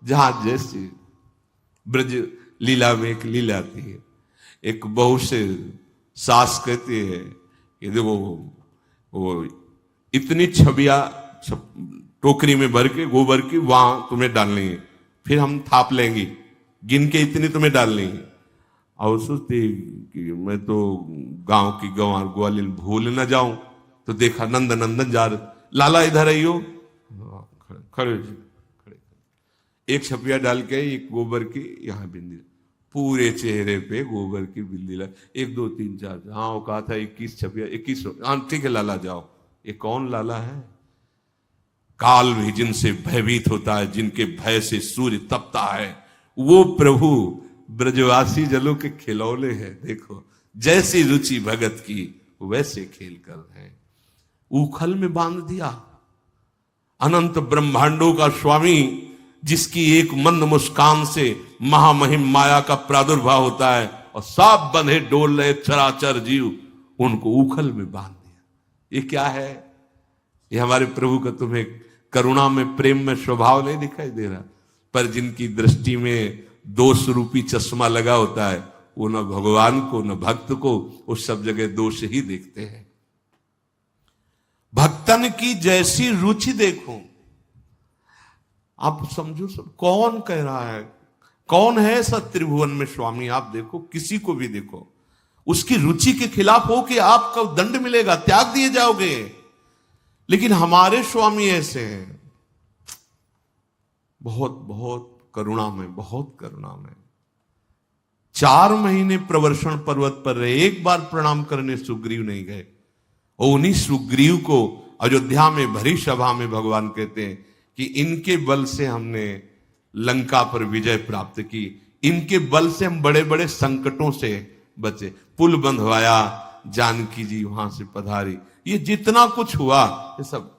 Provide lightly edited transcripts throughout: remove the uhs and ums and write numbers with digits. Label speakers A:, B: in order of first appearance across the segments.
A: जहां जैसी ब्रज लीला में एक लीला थी, एक बहू से सास कहती है कि देखो वो इतनी छबिया टोकरी में भर के गोबर की वहां तुम्हें डालनी है, फिर हम थाप लेंगे, गिन के इतनी तुम्हें डालनी है। और सोचती कि मैं तो गांव की गंवार ग्वालिन भूल न जाऊं, तो देखा नंद नंदन जा रहे, लाला इधर आइयो, खड़े खड़े, एक छपिया डाल के एक गोबर की यहाँ बिंदी, पूरे चेहरे पे गोबर की बिंदी, 1 2 3 4, हाँ वो कहा था 21 छपिया 21, हाँ ठीक है लाला जाओ। ये कौन लाला है? काल भी जिनसे भयभीत होता है, जिनके भय से सूर्य तपता है, वो प्रभु ब्रजवासी जलों के खिलौने हैं। देखो जैसी रुचि भगत की वैसे खेल कर हैं। उखल में बांध दिया अनंत ब्रह्मांडों का स्वामी, जिसकी एक मंद मुस्कान से महामहिम माया का प्रादुर्भाव होता है, और सब बंधे डोल रहे चराचर जीव, उनको उखल में बांध दिया। ये क्या है? ये हमारे प्रभु का तुम्हें करुणा में प्रेम में स्वभाव नहीं दिखाई दे रहा? पर जिनकी दृष्टि में दोष रूपी चश्मा लगा होता है, वो न भगवान को न भक्त को, उस सब जगह दोष ही देखते हैं। भक्तन की जैसी रुचि देखो, आप समझो सब कौन कह रहा है, कौन है ऐसा त्रिभुवन में स्वामी? आप देखो, किसी को भी देखो, उसकी रुचि के खिलाफ हो कि आपको दंड मिलेगा, त्याग दिए जाओगे। लेकिन हमारे स्वामी ऐसे हैं, बहुत बहुत करुणा में, बहुत करुणा में। 4 महीने प्रवर्षण पर्वत पर रहे, एक बार प्रणाम करने सुग्रीव नहीं गए। और उन्हीं सुग्रीव को अयोध्या में भरी सभा में भगवान कहते हैं कि इनके बल से हमने लंका पर विजय प्राप्त की, इनके बल से हम बड़े बड़े संकटों से बचे, पुल बंधवाया, जानकी जी वहां से पधारी, ये जितना कुछ हुआ ये सब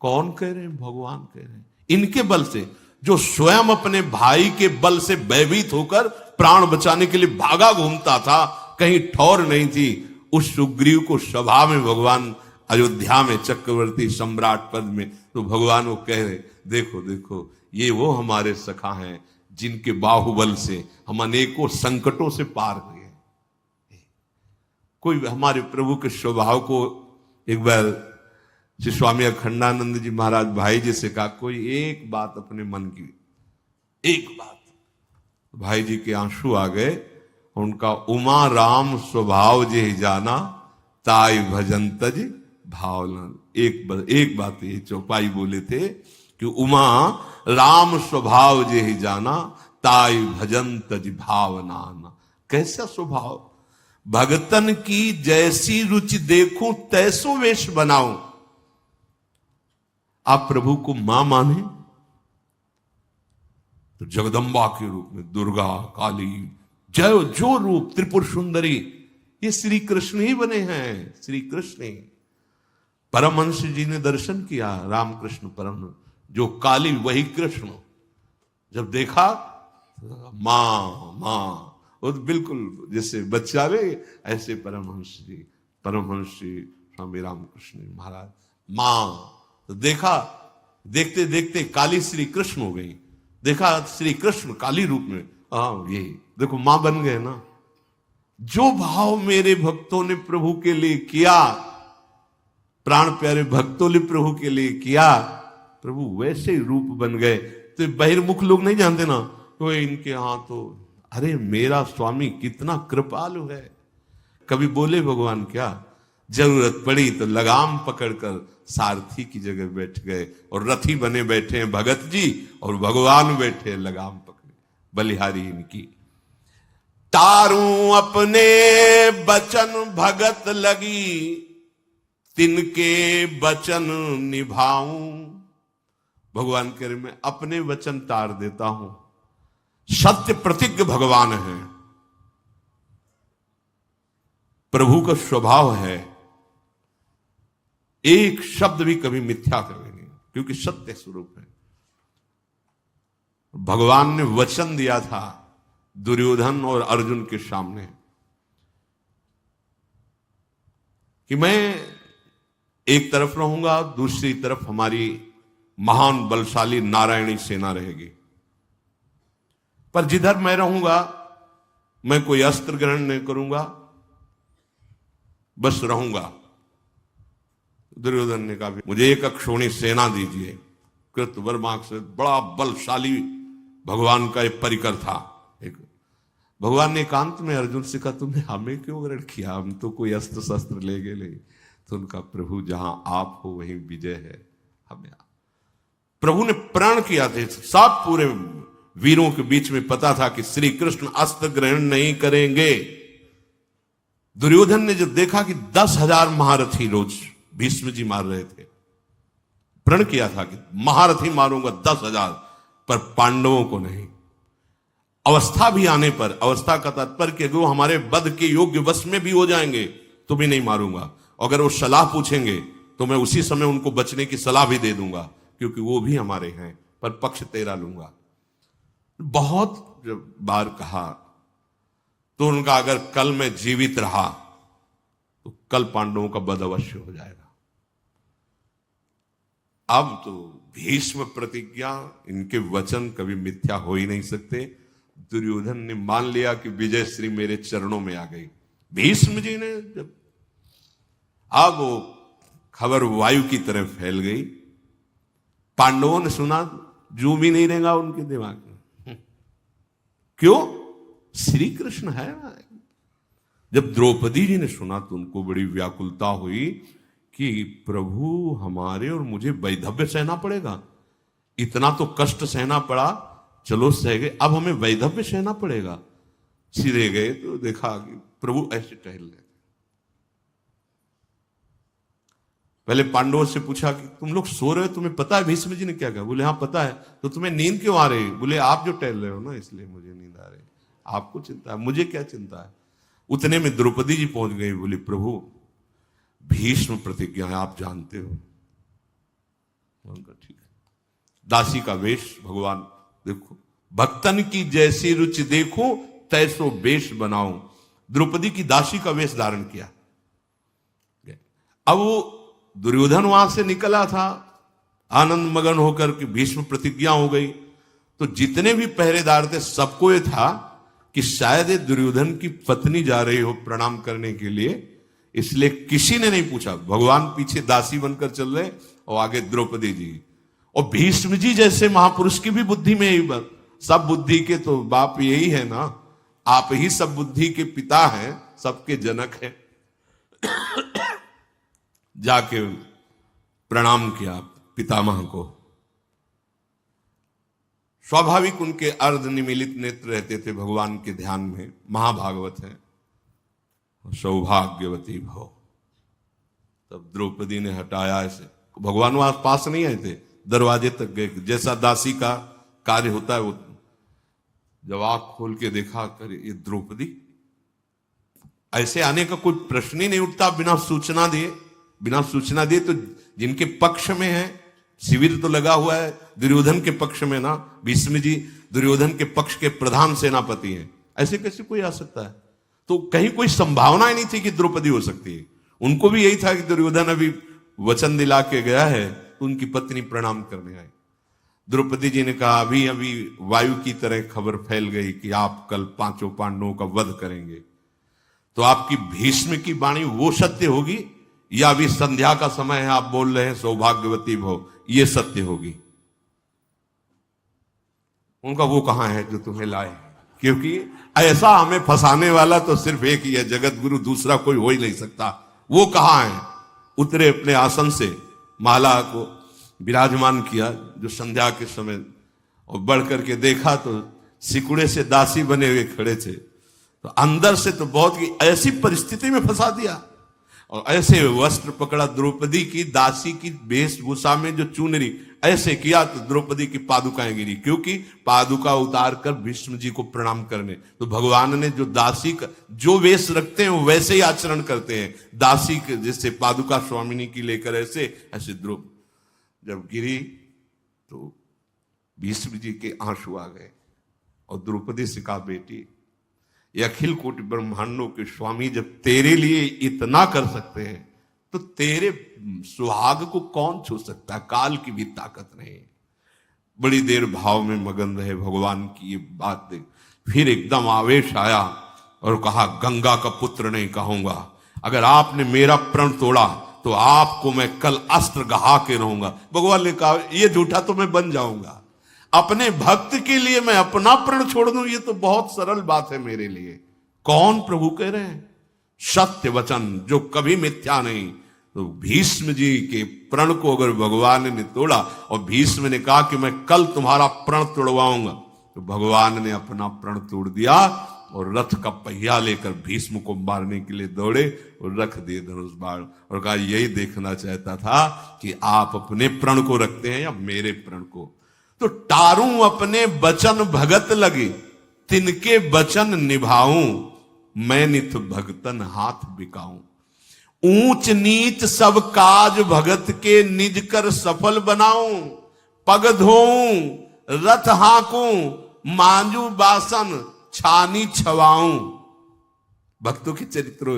A: कौन कह रहे हैं? भगवान कह रहे हैं। इनके बल से, जो स्वयं अपने भाई के बल से भयभीत होकर प्राण बचाने के लिए भागा घूमता था, कहीं ठौर नहीं थी, उस सुग्रीव को सभा में भगवान अयोध्या में चक्रवर्ती सम्राट पद में, तो भगवान वो कह रहे, देखो देखो ये वो हमारे सखा हैं जिनके बाहुबल से हम अनेकों संकटों से पार हुए। कोई हमारे प्रभु के स्वभाव को एक बार श्री स्वामी अखंडानंद जी महाराज भाई जी से कहा, कोई एक बात अपने मन की, एक बात। भाई जी के आंसू आ गए, उनका उमा राम स्वभाव जे जाना, ताई भजन तज भावना। एक बात ये चौपाई बोले थे कि उमा राम स्वभाव जे जाना, ताई भजन तज भावना। कैसा स्वभाव? भगतन की जैसी रुचि देखूं तैसो वेश बनाऊं। आप प्रभु को मां माने तो जगदम्बा के रूप में दुर्गा, काली, जय जो रूप, त्रिपुर सुंदरी, ये श्री कृष्ण ही बने हैं। श्री कृष्ण ही। परमहंस जी ने दर्शन किया, रामकृष्ण परमहंस, जो काली वही कृष्ण। जब देखा मां मां, वो तो बिल्कुल जैसे बच्चा रे, ऐसे परमहंस जी स्वामी रामकृष्ण महाराज मां। तो देखा, देखते देखते काली श्री कृष्ण हो गई। देखा श्री कृष्ण काली रूप में, ये देखो मां बन गए ना। जो भाव मेरे भक्तों ने प्रभु के लिए किया, प्राण प्यारे भक्तों ने प्रभु के लिए किया, प्रभु वैसे ही रूप बन गए। तो बहिर्मुख लोग नहीं जानते ना, तो इनके तो अरे मेरा स्वामी कितना कृपालु है। कभी बोले भगवान क्या? जरूरत पड़ी तो लगाम पकड़कर सारथी की जगह बैठ गए, और रथी बने बैठे हैं भगत जी, और भगवान बैठे लगाम पकड़े, बलिहारी इनकी। तारू अपने बचन भगत लगी, तिनके बचन निभाऊं। भगवान कह रहे मैं अपने वचन तार देता हूं। सत्य प्रतिज्ञ भगवान है, प्रभु का स्वभाव है, एक शब्द भी कभी मिथ्या करेंगे नहीं, क्योंकि सत्य स्वरूप है। भगवान ने वचन दिया था दुर्योधन और अर्जुन के सामने कि मैं एक तरफ रहूंगा, दूसरी तरफ हमारी महान बलशाली नारायणी सेना रहेगी। पर जिधर मैं रहूंगा मैं कोई अस्त्र ग्रहण नहीं करूंगा, बस रहूंगा। दुर्योधन ने कहा मुझे एक अक्षोणी सेना दीजिए। कृतवर्मा से बड़ा बलशाली भगवान का एक परिकर था। एक भगवान ने एकांत में अर्जुन से कहा तुमने हमें क्यों ग्रहण किया, हम तो कोई अस्त्र शस्त्र ले गए नहीं। तो उनका प्रभु जहां आप हो वहीं विजय है, हमें प्रभु ने प्रण किया था। सब पूरे वीरों के बीच में पता था कि श्री कृष्ण अस्त्र ग्रहण नहीं करेंगे। दुर्योधन ने जब देखा कि 10,000 महारथी रोज भीष्म जी मार रहे थे, प्रण किया था कि महारथी मारूंगा 10,000, पर पांडवों को नहीं। अवस्था भी आने पर, अवस्था का तात्पर्य कि वो हमारे वध के योग्य वश में भी हो जाएंगे तो भी नहीं मारूंगा। अगर वो सलाह पूछेंगे तो मैं उसी समय उनको बचने की सलाह भी दे दूंगा, क्योंकि वो भी हमारे हैं, पर पक्ष तेरा लूंगा। बहुत बार कहा तो उनका अगर कल मैं जीवित रहा तो कल पांडवों का वध अवश्य हो जाएगा। अब तो भीष्म प्रतिज्ञा, इनके वचन कभी मिथ्या हो ही नहीं सकते। दुर्योधन ने मान लिया कि विजय श्री मेरे चरणों में आ गई। भीष्म जी ने जब, अब वो खबर वायु की तरह फैल गई। पांडवों ने सुना, जो भी नहीं रहेगा उनके दिमाग में, क्यों? श्री कृष्ण है ना। जब द्रौपदी जी ने सुना तो उनको बड़ी व्याकुलता हुई कि प्रभु हमारे और मुझे वैधव्य सहना पड़ेगा। इतना तो कष्ट सहना पड़ा, चलो सह गए, अब हमें वैधव्य सहना पड़ेगा। सीधे गए तो देखा कि प्रभु ऐसे टहल रहे थे। पहले पांडवों से पूछा कि तुम लोग सो रहे हो, तुम्हें पता है? भीष्म जी ने क्या कहा? बोले हाँ पता है। तो तुम्हें नींद क्यों आ रही? बोले आप जो टहल रहे हो ना इसलिए मुझे नींद आ रही। आपको चिंता है, मुझे क्या चिंता है? उतने में द्रौपदी जी पहुंच गई। बोली प्रभु भीष्म प्रतिज्ञा है, आप जानते हो। ठीक है। दासी का वेश, भगवान देखो, भक्तन की जैसी रुचि देखो तैसो वेश बनाओ। द्रौपदी की दासी का वेश धारण किया। अब वो दुर्योधन वहां से निकला था आनंद मगन होकर कि भीष्म प्रतिज्ञा हो गई, तो जितने भी पहरेदार थे सबको ये था कि शायद दुर्योधन की पत्नी जा रही हो प्रणाम करने के लिए, इसलिए किसी ने नहीं पूछा। भगवान पीछे दासी बनकर चल रहे और आगे द्रौपदी जी। और भीष्म जी जैसे महापुरुष की भी बुद्धि में यही बात, सब बुद्धि के तो बाप यही है ना, आप ही सब बुद्धि के पिता हैं, सबके जनक हैं। जाके प्रणाम किया पितामह को। स्वाभाविक उनके अर्ध निमीलित नेत्र रहते थे भगवान के ध्यान में। महाभागवत है, सौभाग्यवती भव। तब द्रौपदी ने हटाया ऐसे। भगवान वहां पास नहीं आए थे, दरवाजे तक गए। जैसा दासी का कार्य होता है, वो जब आंख खोल के देखा, कर ये द्रौपदी, ऐसे आने का कोई प्रश्न ही नहीं उठता बिना सूचना दिए। बिना सूचना दिए तो जिनके पक्ष में है, शिविर तो लगा हुआ है दुर्योधन के पक्ष में ना। भीष्म जी दुर्योधन के पक्ष के प्रधान सेनापति हैं, ऐसे कैसे कोई आ सकता है? तो कहीं कोई संभावना ही नहीं थी कि द्रौपदी हो सकती है। उनको भी यही था कि दुर्योधन अभी वचन दिला के गया है तो उनकी पत्नी प्रणाम करने आई। द्रौपदी जी ने कहा अभी अभी वायु की तरह खबर फैल गई कि आप कल 5 पांडवों का वध करेंगे, तो आपकी भीष्म की वाणी वो सत्य होगी या अभी संध्या का समय है, आप बोल रहे हैं सौभाग्यवती भव, ये सत्य होगी? उनका वो कहां है जो तुम्हें लाए? क्योंकि ऐसा हमें फंसाने वाला तो सिर्फ एक ही है, जगत गुरु, दूसरा कोई हो ही नहीं सकता। वो कहां है? उतरे अपने आसन से, माला को विराजमान किया जो संध्या के समय, और बढ़ करके देखा तो सिकुड़े से दासी बने हुए खड़े थे। तो अंदर से तो बहुत की ऐसी परिस्थिति में फंसा दिया, और ऐसे वस्त्र पकड़ा द्रौपदी की, दासी की वेशभूषा में जो चुनरी ऐसे किया तो द्रौपदी की पादुकाएं गिरी, क्योंकि पादुका उतार कर भीष्म जी को प्रणाम करने। तो भगवान ने जो दासी का जो वेश रखते हैं वो वैसे ही आचरण करते हैं। दासी के जैसे पादुका स्वामिनी की लेकर ऐसे द्रौपदी जब गिरी तो भीष्म जी के आंसू आ गए, और द्रौपदी से कहा बेटी, ये अखिल कोटि ब्रह्मांडों के स्वामी जब तेरे लिए इतना कर सकते हैं तो तेरे सुहाग को कौन छू सकता है? काल की भी ताकत नहीं। बड़ी देर भाव में मगन रहे, भगवान की ये बात देख फिर एकदम आवेश आया और कहा, गंगा का पुत्र नहीं कहूंगा, अगर आपने मेरा प्रण तोड़ा तो आपको मैं कल अस्त्र गहा के रहूंगा। भगवान ने कहा, ये झूठा तो मैं बन जाऊंगा, अपने भक्त के लिए मैं अपना प्रण छोड़ दूं, ये तो बहुत सरल बात है मेरे लिए। कौन प्रभु कह रहे हैं? सत्य वचन जो कभी मिथ्या नहीं। तो भीष्म जी के प्रण को अगर भगवान ने तोड़ा और भीष्म ने कहा कि मैं कल तुम्हारा प्रण तोड़वाऊंगा, तो भगवान ने अपना प्रण तोड़ दिया और रथ का पहिया लेकर भीष्म को मारने के लिए दौड़े और रख दिए धनुष बाण और कहा, यही देखना चाहता था कि आप अपने प्रण को रखते हैं या मेरे प्रण को। तो टारूं अपने बचन भगत लगे, तिनके बचन निभाऊं, मैं नित भगतन हाथ बिकाऊं। ऊंच नीच सब काज भगत के, निज कर सफल बनाऊं। पग धोऊं, रथ हाकूं, मांजू बासन, छानी छवाऊं। भक्तों के चरित्रों